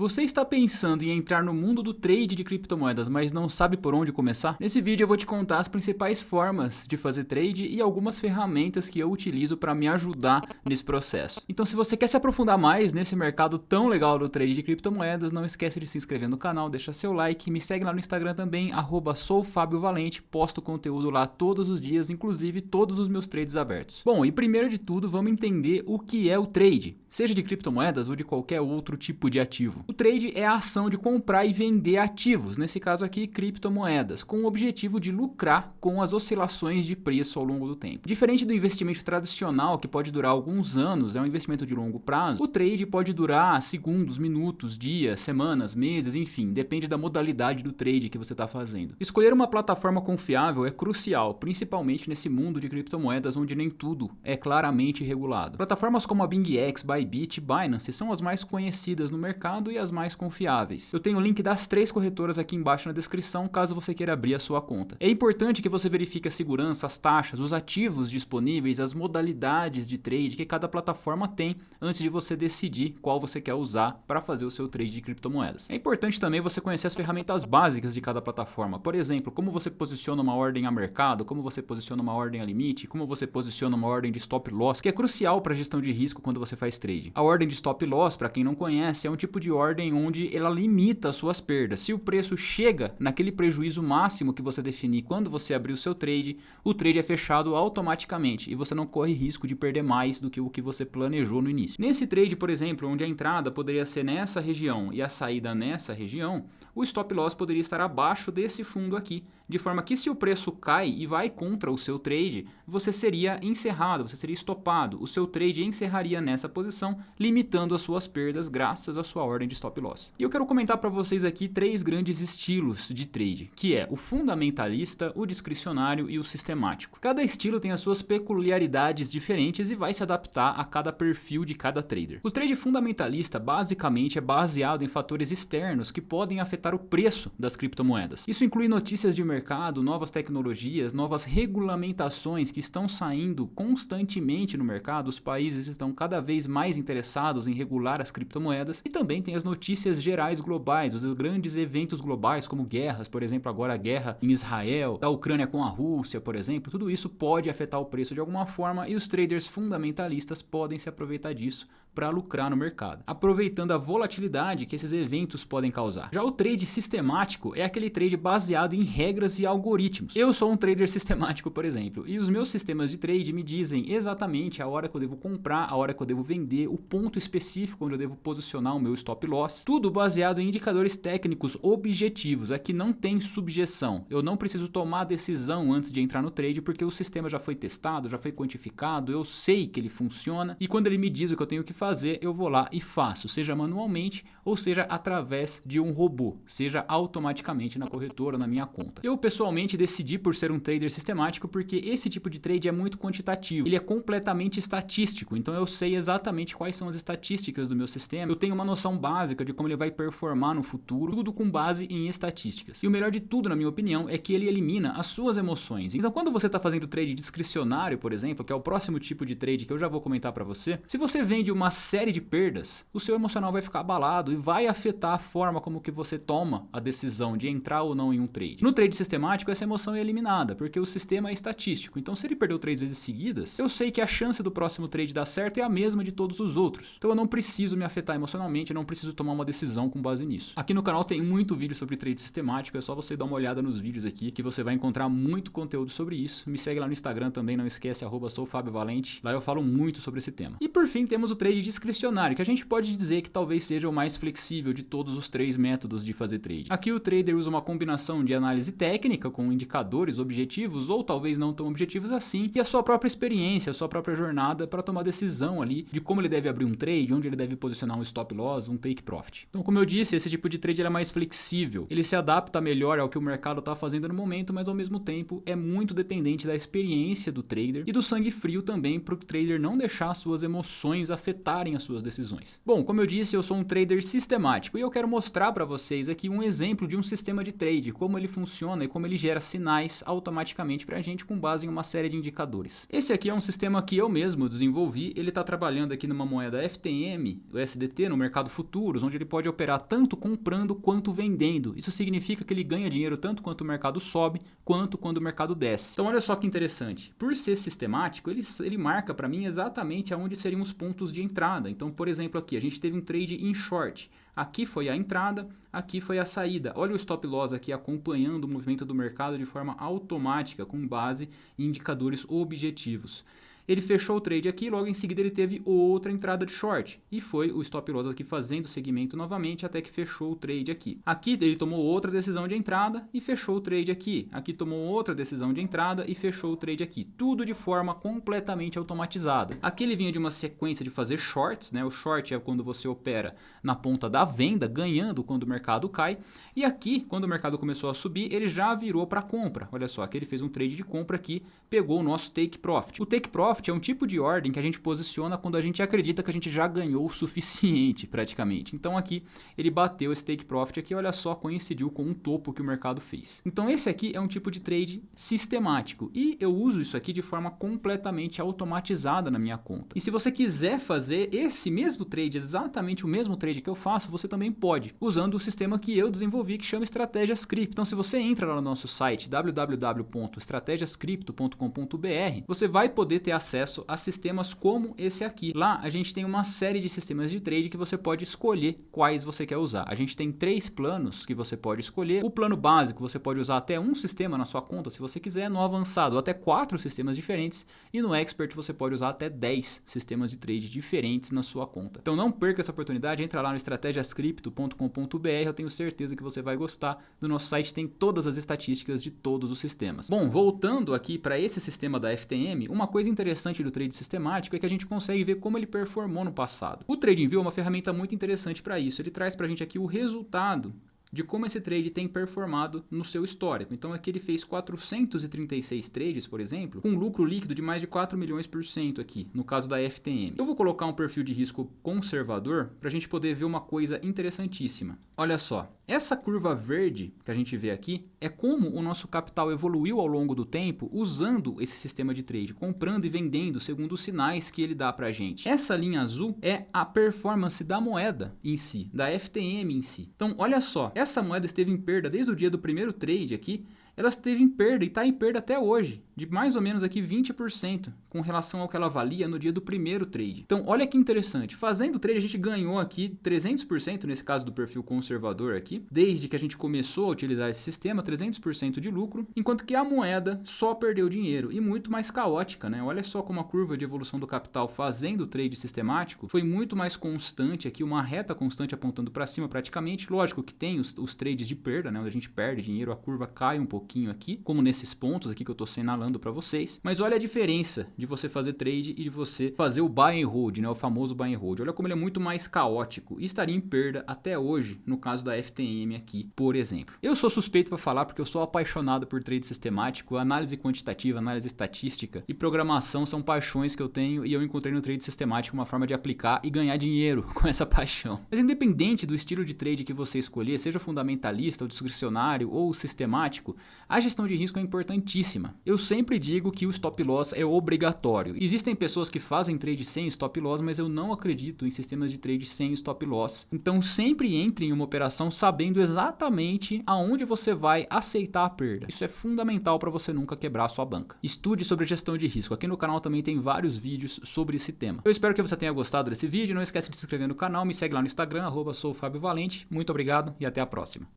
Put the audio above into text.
Você está pensando em entrar no mundo do trade de criptomoedas, mas não sabe por onde começar? Nesse vídeo eu vou te contar as principais formas de fazer trade e algumas ferramentas que eu utilizo para me ajudar nesse processo. Então, se você quer se aprofundar mais nesse mercado tão legal do trade de criptomoedas, não esquece de se inscrever no canal, deixa seu like, me segue lá no Instagram também, @soufabiovalente, posto conteúdo lá todos os dias, inclusive todos os meus trades abertos. Bom, e primeiro de tudo, vamos entender o que é o trade, seja de criptomoedas ou de qualquer outro tipo de ativo. O trade é a ação de comprar e vender ativos, nesse caso aqui criptomoedas, com o objetivo de lucrar com as oscilações de preço ao longo do tempo. Diferente do investimento tradicional, que pode durar alguns anos, é um investimento de longo prazo, o trade pode durar segundos, minutos, dias, semanas, meses, enfim, depende da modalidade do trade que você está fazendo. Escolher uma plataforma confiável é crucial, principalmente nesse mundo de criptomoedas onde nem tudo é claramente regulado. Plataformas como a BingX, Bybit e Binance são as mais conhecidas no mercado e as mais confiáveis. Eu tenho o link das 3 corretoras aqui embaixo na descrição, caso você queira abrir a sua conta. É importante que você verifique a segurança, as taxas, os ativos disponíveis, as modalidades de trade que cada plataforma tem antes de você decidir qual você quer usar para fazer o seu trade de criptomoedas. É importante também você conhecer as ferramentas básicas de cada plataforma. Por exemplo, como você posiciona uma ordem a mercado, como você posiciona uma ordem a limite, como você posiciona uma ordem de stop loss, que é crucial para a gestão de risco quando você faz trade. A ordem de stop loss, para quem não conhece, é um tipo de ordem onde ela limita as suas perdas. Se o preço chega naquele prejuízo máximo que você definir quando você abrir o seu trade, o trade é fechado automaticamente e você não corre risco de perder mais do que o que você planejou no início. Nesse trade, por exemplo, onde a entrada poderia ser nessa região e a saída nessa região, o stop loss poderia estar abaixo desse fundo aqui, de forma que se o preço cai e vai contra o seu trade, você seria encerrado, você seria estopado, o seu trade encerraria nessa posição, limitando as suas perdas graças à sua ordem de stop loss. E eu quero comentar para vocês aqui 3 grandes estilos de trade, que é o fundamentalista, o discricionário e o sistemático. Cada estilo tem as suas peculiaridades diferentes e vai se adaptar a cada perfil de cada trader. O trade fundamentalista basicamente é baseado em fatores externos que podem afetar o preço das criptomoedas. Isso inclui notícias de mercado, novas tecnologias, novas regulamentações que estão saindo constantemente no mercado. Os países estão cada vez mais interessados em regular as criptomoedas e também tem as notícias gerais globais, os grandes eventos globais como guerras, por exemplo, agora a guerra em Israel, da Ucrânia com a Rússia, por exemplo. Tudo isso pode afetar o preço de alguma forma e os traders fundamentalistas podem se aproveitar disso para lucrar no mercado, aproveitando a volatilidade que esses eventos podem causar. Já o trade sistemático é aquele trade baseado em regras e algoritmos. Eu sou um trader sistemático, por exemplo, e os meus sistemas de trade me dizem exatamente a hora que eu devo comprar, a hora que eu devo vender, o ponto específico onde eu devo posicionar o meu stop loss, tudo baseado em indicadores técnicos objetivos. Aqui não tem subjeção, eu não preciso tomar decisão antes de entrar no trade porque o sistema já foi testado, já foi quantificado, eu sei que ele funciona e quando ele me diz o que eu tenho que fazer, eu vou lá e faço, seja manualmente ou seja através de um robô, seja automaticamente na corretora, na minha conta. Eu pessoalmente decidi por ser um trader sistemático porque esse tipo de trade é muito quantitativo, ele é completamente estatístico, então eu sei exatamente quais são as estatísticas do meu sistema, eu tenho uma noção básica de como ele vai performar no futuro, tudo com base em estatísticas. E o melhor de tudo, na minha opinião, é que ele elimina as suas emoções. Então quando você está fazendo trade discricionário, por exemplo, que é o próximo tipo de trade que eu já vou comentar para você, se você vende uma série de perdas, o seu emocional vai ficar abalado e vai afetar a forma como que você toma a decisão de entrar ou não em um trade. No trade sistemático, essa emoção é eliminada, porque o sistema é estatístico. Então se ele perdeu 3 vezes seguidas, eu sei que a chance do próximo trade dar certo é a mesma de todos os outros. Então eu não preciso me afetar emocionalmente, eu não preciso tomar uma decisão com base nisso. Aqui no canal tem muito vídeo sobre trade sistemático, é só você dar uma olhada nos vídeos aqui que você vai encontrar muito conteúdo sobre isso. Me segue lá no Instagram também, não esquece, @soufabiovalente. Lá eu falo muito sobre esse tema. E por fim temos o trade discricionário, que a gente pode dizer que talvez seja o mais flexível de todos os 3 métodos de fazer trade. Aqui o trader usa uma combinação de análise técnica com indicadores objetivos ou talvez não tão objetivos assim e a sua própria experiência, a sua própria jornada para tomar decisão ali de como ele deve abrir um trade, onde ele deve posicionar um stop loss, um take profit. Então, como eu disse, esse tipo de trade é mais flexível, ele se adapta melhor ao que o mercado está fazendo no momento, mas ao mesmo tempo é muito dependente da experiência do trader e do sangue frio também para o trader não deixar suas emoções afetarem as suas decisões. Bom, como eu disse, eu sou um trader sistemático e eu quero mostrar para vocês aqui um exemplo de um sistema de trade, como ele funciona funciona e como ele gera sinais automaticamente para a gente com base em uma série de indicadores. Esse aqui é um sistema que eu mesmo desenvolvi, ele está trabalhando aqui numa moeda FTM, o SDT, no mercado futuros, onde ele pode operar tanto comprando quanto vendendo. Isso significa que ele ganha dinheiro tanto quanto o mercado sobe, quanto quando o mercado desce. Então olha só que interessante, por ser sistemático, ele marca para mim exatamente aonde seriam os pontos de entrada. Então, por exemplo, aqui a gente teve um trade em short. Aqui foi a entrada, aqui foi a saída. Olha o stop loss aqui acompanhando o movimento do mercado de forma automática, com base em indicadores objetivos. Ele fechou o trade aqui, logo em seguida ele teve outra entrada de short. E foi o stop loss aqui fazendo o segmento novamente até que fechou o trade aqui. Aqui ele tomou outra decisão de entrada e fechou o trade aqui. Aqui tomou outra decisão de entrada e fechou o trade aqui. Tudo de forma completamente automatizada. Aqui ele vinha de uma sequência de fazer shorts, né? O short é quando você opera na ponta da venda, ganhando quando o mercado cai. E aqui, quando o mercado começou a subir, ele já virou para compra. Olha só, aqui ele fez um trade de compra aqui, pegou o nosso take profit. O take profit é um tipo de ordem que a gente posiciona quando a gente acredita que a gente já ganhou o suficiente praticamente. Então aqui ele bateu esse take profit aqui, olha só, coincidiu com um topo que o mercado fez. Então esse aqui é um tipo de trade sistemático e eu uso isso aqui de forma completamente automatizada na minha conta. E se você quiser fazer esse mesmo trade, exatamente o mesmo trade que eu faço, você também pode, usando o sistema que eu desenvolvi que chama Estratégias Cripto. Então se você entra lá no nosso site www.estrategiascripto.com.br, você vai poder ter acesso a sistemas como esse aqui. Lá a gente tem uma série de sistemas de trade que você pode escolher quais você quer usar. A gente tem 3 planos que você pode escolher. O plano básico você pode usar até um sistema na sua conta se você quiser, no avançado até 4 sistemas diferentes e no expert você pode usar até 10 sistemas de trade diferentes na sua conta. Então não perca essa oportunidade, entra lá no estrategiascripto.com.br, eu tenho certeza que você vai gostar. No nosso site tem todas as estatísticas de todos os sistemas. Bom, voltando aqui para esse sistema da FTM, uma coisa interessante do trade sistemático é que a gente consegue ver como ele performou no passado. O TradingView é uma ferramenta muito interessante para isso. Ele traz para a gente aqui o resultado de como esse trade tem performado no seu histórico. Então aqui ele fez 436 trades, por exemplo, com lucro líquido de mais de 4 milhões por cento aqui, no caso da FTM. Eu vou colocar um perfil de risco conservador para a gente poder ver uma coisa interessantíssima. Olha só, essa curva verde que a gente vê aqui é como o nosso capital evoluiu ao longo do tempo usando esse sistema de trade, comprando e vendendo segundo os sinais que ele dá para a gente. Essa linha azul é a performance da moeda em si, da FTM em si. Então olha só, essa moeda esteve em perda desde o dia do primeiro trade aqui, ela esteve em perda e está em perda até hoje, de mais ou menos aqui 20% com relação ao que ela valia no dia do primeiro trade. Então olha que interessante, fazendo o trade a gente ganhou aqui 300% nesse caso do perfil conservador aqui, desde que a gente começou a utilizar esse sistema, 300% de lucro, enquanto que a moeda só perdeu dinheiro e muito mais caótica, né? Olha só como a curva de evolução do capital fazendo o trade sistemático foi muito mais constante aqui, uma reta constante apontando para cima praticamente. Lógico que tem os trades de perda, né? Onde a gente perde dinheiro, a curva cai um pouquinho aqui, como nesses pontos aqui que eu estou assinalando para vocês. Mas olha a diferença de você fazer trade e de você fazer o buy and hold, né? O famoso buy and hold. Olha como ele é muito mais caótico e estaria em perda até hoje no caso da FTM aqui, por exemplo. Eu sou suspeito para falar porque eu sou apaixonado por trade sistemático, análise quantitativa, análise estatística e programação são paixões que eu tenho e eu encontrei no trade sistemático uma forma de aplicar e ganhar dinheiro com essa paixão. Mas independente do estilo de trade que você escolher, seja fundamentalista, ou discricionário ou sistemático, a gestão de risco é importantíssima. Eu sempre digo que o stop loss é obrigatório. Existem pessoas que fazem trade sem stop loss, mas eu não acredito em sistemas de trade sem stop loss. Então sempre entre em uma operação sabendo exatamente aonde você vai aceitar a perda. Isso é fundamental para você nunca quebrar a sua banca. Estude sobre gestão de risco. Aqui no canal também tem vários vídeos sobre esse tema. Eu espero que você tenha gostado desse vídeo. Não esquece de se inscrever no canal. Me segue lá no Instagram, @soufabiovalente. Muito obrigado e até a próxima.